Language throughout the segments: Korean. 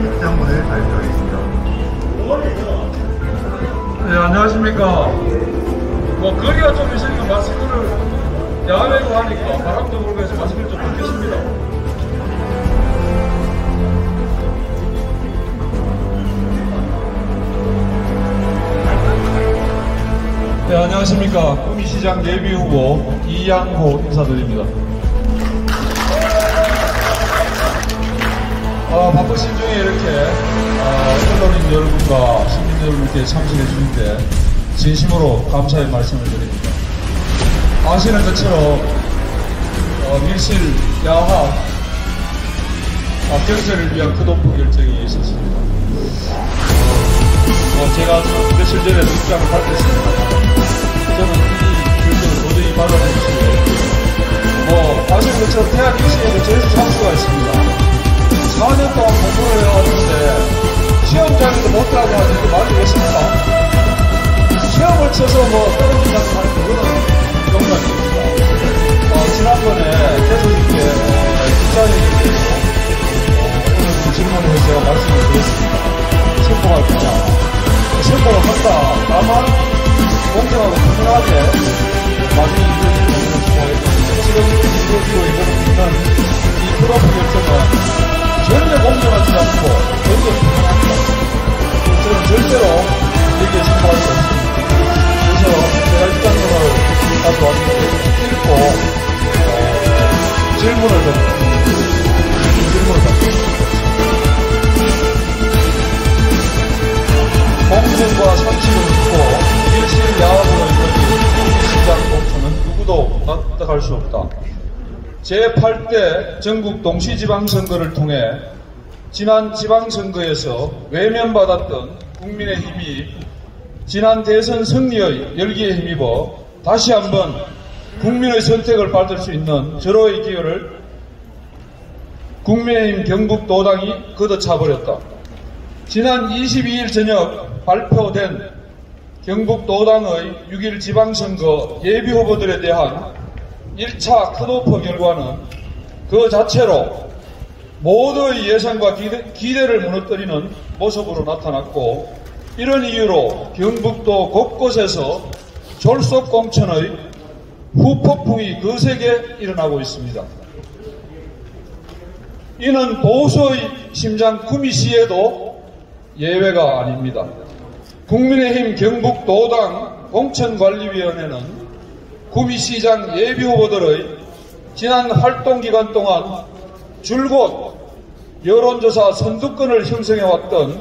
입장문을 발표하겠습니다. 네, 안녕하십니까. 거리가 좀 있으니까 마스크를 야외로 하니까 바람도 불고 해서 마스크를 좀 벗겠습니다. 네, 안녕하십니까. 구미시장 예비후보 이양호 인사드립니다. 바쁘신 중에 이렇게 언론인 여러분과 시민 여러분께 참석해 주신데 진심으로 감사의 말씀을 드립니다. 아시는 것처럼 밀실 야합 경제를 위한 컷오프 결정이 있었습니다. 제가 며칠 전에 입장을 밝혔습니다. 저는 이 결정을 도저히 받아들일 수가 없고요. 아시는 것처럼 대학 입시에도 제수 참수가 있습니다. 4년 동안 공부를 해왔는데 시험장에도 못 들어가게 하는데 말이 되십니까? 시험을 쳐서 떨어진다고 하는 그거는 농담입니다. 지난번에 계속있게 기자회견에서 오늘 질문을 해서 제가 말씀을 드렸습니다. 선포할 거냐. 선포를 한다. 다만 공정하고 분명하게 나중에 이루어지는 것이고 지금 이루어지고 있는 이 컷오프 결정은 전혀 공정하지 않고 전혀 불편합니다. 저는 절대로 이렇게 생각할 수 없습니다. 그래서 제가 입장문을 가져왔는데 읽고 질문을 받습니다. 공정과 상식을 믿고 일실 야합으로 이루어진 시장 공천은 누구도 납득할 수 없다. 제8대 전국 동시지방선거를 통해 지난 지방선거에서 외면받았던 국민의힘이 지난 대선 승리의 열기에 힘입어 다시 한번 국민의 선택을 받을 수 있는 절호의 기회를 국민의힘 경북도당이 걷어차버렸다. 지난 22일 저녁 발표된 경북도당의 6.1 지방선거 예비후보들에 대한 1차 컷오프 결과는 그 자체로 모두의 예상과 기대를 무너뜨리는 모습으로 나타났고, 이런 이유로 경북도 곳곳에서 졸속 공천의 후폭풍이 거세게 일어나고 있습니다. 이는 보수의 심장 구미시에도 예외가 아닙니다. 국민의힘 경북도당 공천관리위원회는 구미시장 예비후보들의 지난 활동기간 동안 줄곧 여론조사 선두권을 형성해왔던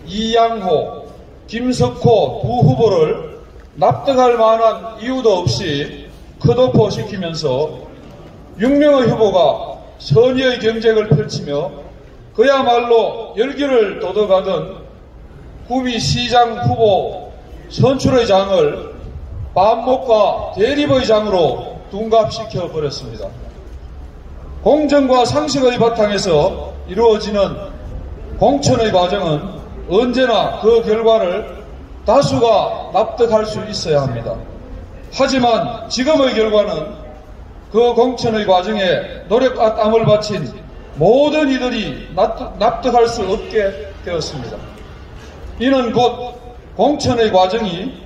이양호, 김석호 두 후보를 납득할 만한 이유도 없이 컷오프 시키면서 6명의 후보가 선의의 경쟁을 펼치며 그야말로 열기를 돋아가던 구미시장 후보 선출의 장을 반목과 대립의 장으로 둔갑시켜버렸습니다. 공정과 상식의 바탕에서 이루어지는 공천의 과정은 언제나 그 결과를 다수가 납득할 수 있어야 합니다. 하지만 지금의 결과는 그 공천의 과정에 노력과 땀을 바친 모든 이들이 납득할 수 없게 되었습니다. 이는 곧 공천의 과정이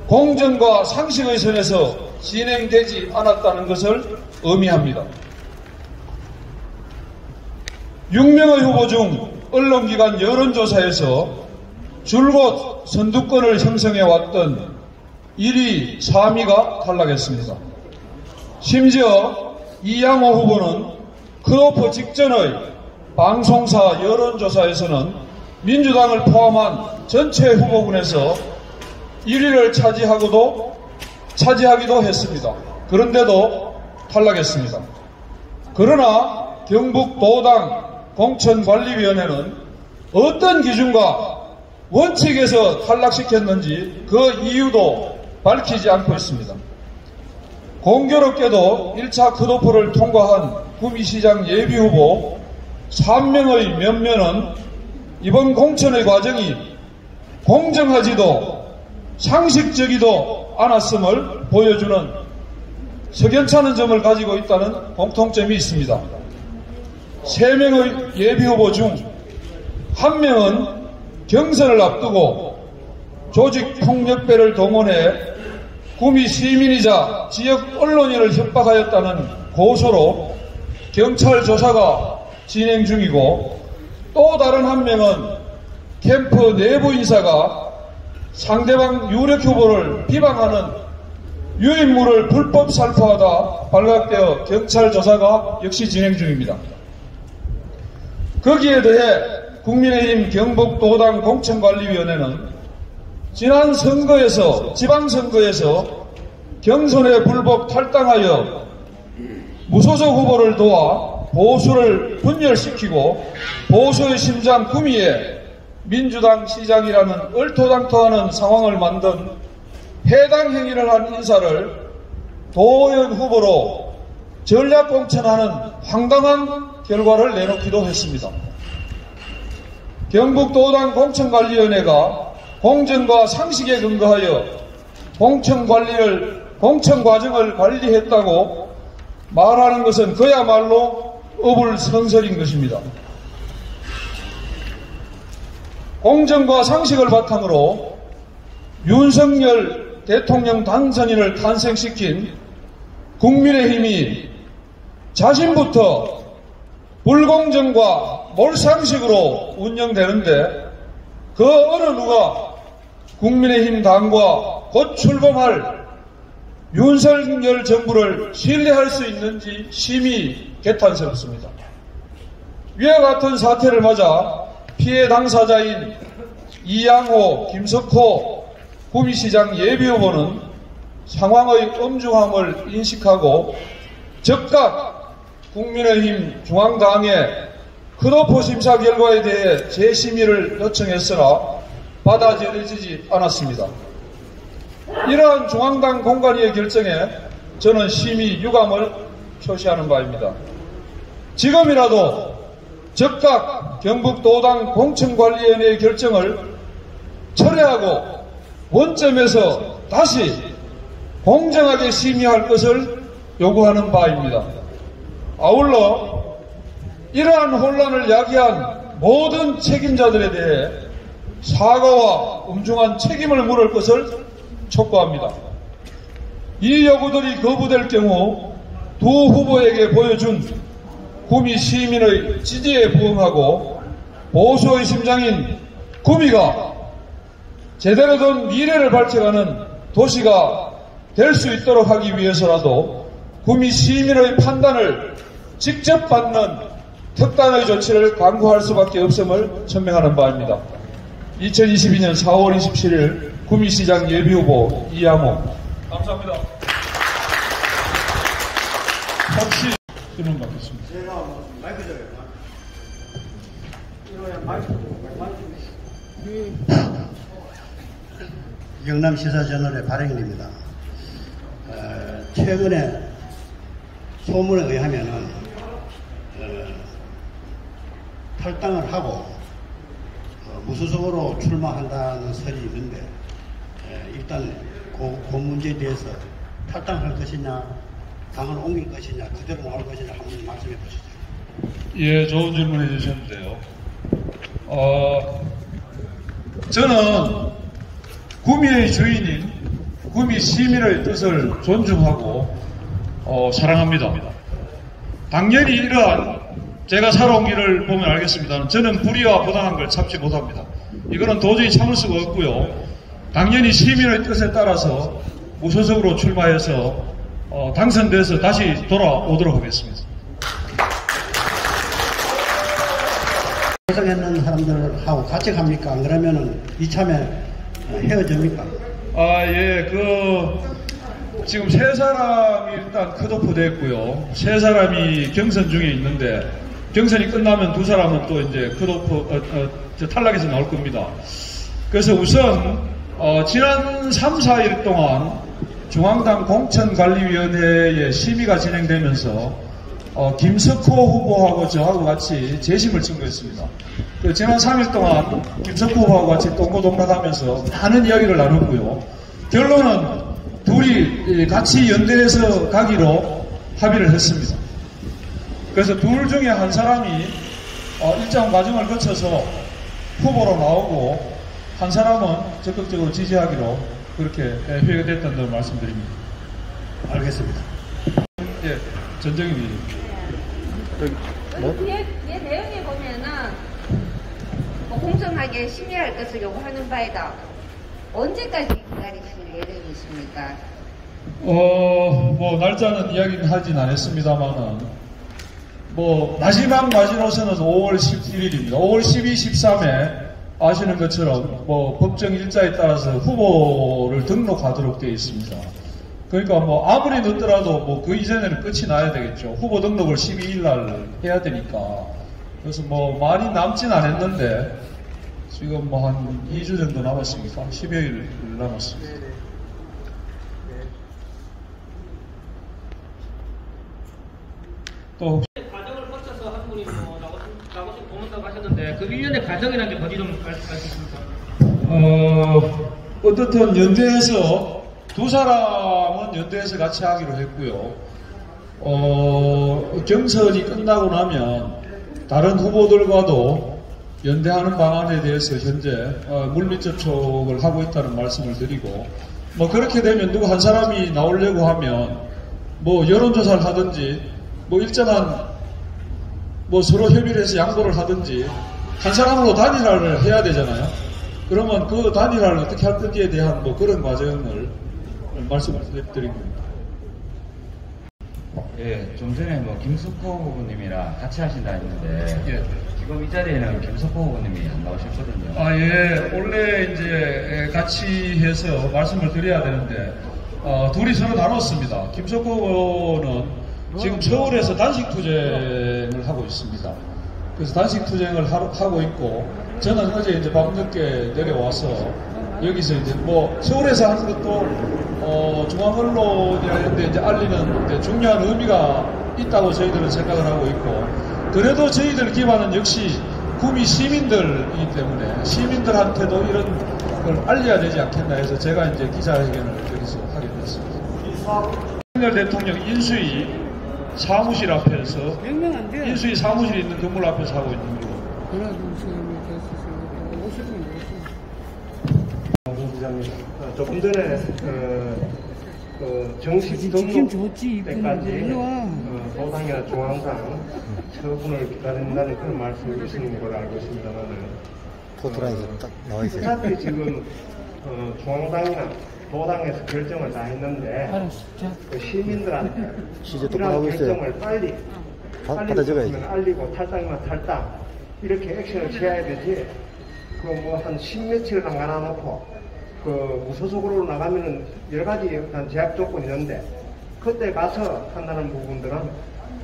공정과 상식의 선에서 진행되지 않았다는 것을 의미합니다. 6명의 후보 중 언론기관 여론조사에서 줄곧 선두권을 형성해왔던 1위, 3위가 탈락했습니다. 심지어 이양호 후보는 컷오프 직전의 방송사 여론조사에서는 민주당을 포함한 전체 후보군에서 1위를 차지하기도 했습니다. 그런데도 탈락했습니다. 그러나 경북도당 공천관리위원회는 어떤 기준과 원칙에서 탈락시켰는지 그 이유도 밝히지 않고 있습니다. 공교롭게도 1차 컷오프를 통과한 구미시장 예비후보 3명의 면면은 이번 공천의 과정이 공정하지도 상식적이도 않았음을 보여주는 석연찮은 점을 가지고 있다는 공통점이 있습니다. 3명의 예비후보 중 한 명은 경선을 앞두고 조직폭력배를 동원해 구미 시민이자 지역 언론인을 협박하였다는 고소로 경찰 조사가 진행 중이고, 또 다른 한 명은 캠프 내부 인사가 상대방 유력 후보를 비방하는 유인물을 불법 살포하다 발각되어 경찰 조사가 역시 진행 중입니다. 거기에 대해 국민의힘 경북도당 공천관리위원회는 지난 선거에서, 지방선거에서 경선에 불법 탈당하여 무소속 후보를 도와 보수를 분열시키고 보수의 심장 구미에 민주당 시장이라는 얼토당토하는 상황을 만든 해당 행위를 한 인사를 도의원 후보로 전략공천하는 황당한 결과를 내놓기도 했습니다. 경북도당 공천관리위원회가 공정과 상식에 근거하여 공천 과정을 관리했다고 말하는 것은 그야말로 어불성설인 것입니다. 공정과 상식을 바탕으로 윤석열 대통령 당선인을 탄생시킨 국민의힘이 자신부터 불공정과 몰상식으로 운영되는데, 그 어느 누가 국민의힘 당과 곧 출범할 윤석열 정부를 신뢰할 수 있는지 심히 개탄스럽습니다. 위와 같은 사태를 맞아 피해 당사자인 이양호, 김석호 구미시장 예비후보는 상황의 엄중함을 인식하고 즉각 국민의힘 중앙당의 컷오프 심사 결과에 대해 재심의를 요청했으나 받아들여지지 않았습니다. 이러한 중앙당 공관위의 결정에 저는 심히 유감을 표시하는 바입니다. 지금이라도 즉각 경북도당 공천관리위원회의 결정을 철회하고 원점에서 다시 공정하게 심의할 것을 요구하는 바입니다. 아울러 이러한 혼란을 야기한 모든 책임자들에 대해 사과와 엄중한 책임을 물을 것을 촉구합니다. 이 요구들이 거부될 경우 두 후보에게 보여준 구미 시민의 지지에 부응하고 보수의 심장인 구미가 제대로 된 미래를 발전하는 도시가 될 수 있도록 하기 위해서라도 구미 시민의 판단을 직접 받는 특단의 조치를 강구할 수밖에 없음을 천명하는 바입니다. 2022년 4월 27일 구미시장 예비후보 이양호. 감사합니다. 혹시 질문 받겠습니다. 제가 마이크 줘요. 경남시사저널의 발행인입니다. 최근에 소문에 의하면은 탈당을 하고 무소속으로 출마한다는 설이 있는데, 일단 그 문제에 대해서 탈당할 것이냐, 당을 옮길 것이냐, 그대로 나올 것이냐 한번 말씀해 보시죠. 예, 좋은 질문 해주셨는데요. 저는 구미의 주인인 구미 시민의 뜻을 존중하고 사랑합니다. 당연히 이러한 제가 살아온 길을 보면 알겠습니다. 저는 불의와 부당한 걸 참지 못합니다. 이거는 도저히 참을 수가 없고요. 당연히 시민의 뜻에 따라서 무소속으로 출마해서 당선돼서 다시 돌아오도록 하겠습니다. 결성했는 사람들하고 같이 갑니까? 안 그러면은 이참에 헤어집니까? 예, 지금 세 사람이 일단 컷오프 됐고요. 세 사람이 경선 중에 있는데, 경선이 끝나면 두 사람은 또 이제 컷오프, 탈락해서 나올 겁니다. 그래서 우선, 지난 3, 4일 동안 중앙당 공천관리위원회의 심의가 진행되면서, 김석호 후보하고 저하고 같이 재심을 청구했습니다. 지난 3일 동안 김석호 후보하고 같이 동고동락하면서 많은 이야기를 나눴고요. 결론은 둘이 같이 연대해서 가기로 합의를 했습니다. 그래서 둘 중에 한 사람이 일정 과정을 거쳐서 후보로 나오고 한 사람은 적극적으로 지지하기로 그렇게 회의됐던 점 말씀드립니다. 알겠습니다. 예, 전정입니다. 뒤에 내용에 보면은 뭐 공정하게 심의할 것을 요구하는 바이다. 언제까지 기다리실 예정이십니까? 뭐 날짜는 이야기는 하진 않았습니다만은 뭐 마지노선은 5월 11일입니다. 5월 12, 13에 아시는 것처럼 뭐 법정 일자에 따라서 후보를 등록하도록 되어 있습니다. 그러니까 뭐 아무리 늦더라도 뭐 그 이전에는 끝이 나야 되겠죠. 후보 등록을 12일 날 해야 되니까. 그래서 뭐 많이 남진 않았는데 지금 뭐 한 2주 정도 남았습니까? 10여일 남았습니다. 또 과정을 거쳐서 한 분이 뭐 나오신 보문다고 하셨는데 그 일련의 과정이라는 게 뭔지 좀 말씀해주십니까? 어떻든 연대에서 두 사람은 연대에서 같이 하기로 했고요. 경선이 끝나고 나면 다른 후보들과도 연대하는 방안에 대해서 현재 물밑 접촉을 하고 있다는 말씀을 드리고, 뭐 그렇게 되면 누구 한 사람이 나오려고 하면 뭐 여론조사를 하든지 뭐 일정한 뭐 서로 협의를 해서 양보를 하든지 한 사람으로 단일화를 해야 되잖아요. 그러면 그 단일화를 어떻게 할 건지에 대한 뭐 그런 과정을 말씀을 드립니다. 예, 좀 전에 뭐 김석호 후보님이랑 같이 하신다 했는데 예. 지금 이 자리에는 김석호 후보님이 안 나오셨거든요. 예. 원래 이제 같이 해서 말씀을 드려야 되는데 둘이 서로 나눴습니다. 김석호 후보는 지금 서울에서 단식 투쟁을 하고 있습니다. 그래서 단식 투쟁을 하고 있고, 저는 어제 이제 밤늦게 내려와서 여기서 이제 뭐 서울에서 하는 것도 중앙 언론이라 했는데 이제 알리는 이제 중요한 의미가 있다고 저희들은 생각을 하고 있고, 그래도 저희들 기반은 역시 구미 시민들이기 때문에 시민들한테도 이런 걸 알려야 되지 않겠나 해서 제가 이제 기자회견을 여기서 하게 됐습니다. 윤석열 대통령 인수위 사무실 앞에서, 인수위 사무실이 있는 건물 앞에서 하고 있는 거고. 부장님, 조금 전에 정식 등록 때까지 도당이나 중앙당 처분을 기다린다는 그런 말씀을 주시는 걸로 알고 있습니다만은 포토라인에서 딱 나와 있어요. 어차피 지금 중앙당이나 도당에서 결정을 다 했는데 그 시민들한테 시제 똑바로 이러한 하고 있어요. 결정을 빨리 받아 적어야지. 알리고 탈당이면 탈당 이렇게 액션을 취해야 되지. 그 뭐 한 10며칠을 남겨놔놓고 그 무소속으로 나가면은 여러 가지 어떤 제약 조건이 있는데 그때 가서 한다는 부분들은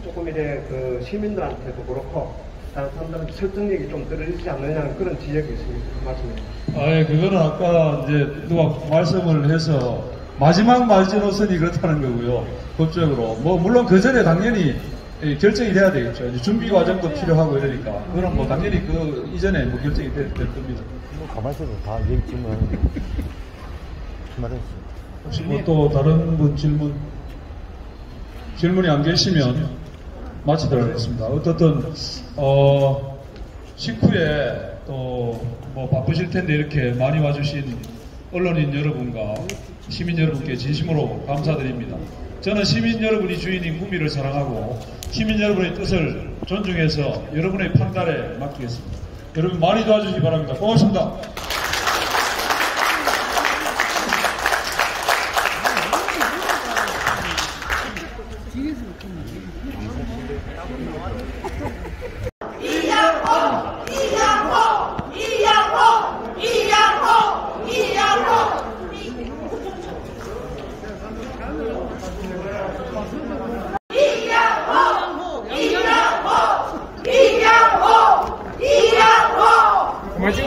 조금 이제 그 시민들한테도 그렇고 다른 사람들은 설득력이 좀 떨어지지 않느냐는 그런 지적이 있습니다. 맞습니다. 예, 그거는 아까 이제 누가 말씀을 해서 마지노선이 그렇다는 거고요. 법적으로. 뭐 물론 그 전에 당연히 결정이 돼야 되겠죠. 이제 준비 과정도 필요하고 이러니까. 그건 뭐 당연히 그 이전에 뭐 결정이 될 겁니다. 뭐 가만히 있어도 다 얘기지만 말했어요. 혹시 뭐 또 다른 분 질문이 안 계시면 마치도록 하겠습니다. 어떻든 식후에 또 뭐 바쁘실 텐데 이렇게 많이 와주신 언론인 여러분과 시민 여러분께 진심으로 감사드립니다. 저는 시민 여러분이 주인인 구미를 사랑하고 시민 여러분의 뜻을 존중해서 여러분의 판단에 맡기겠습니다. 여러분 많이 도와주시기 바랍니다. 고맙습니다.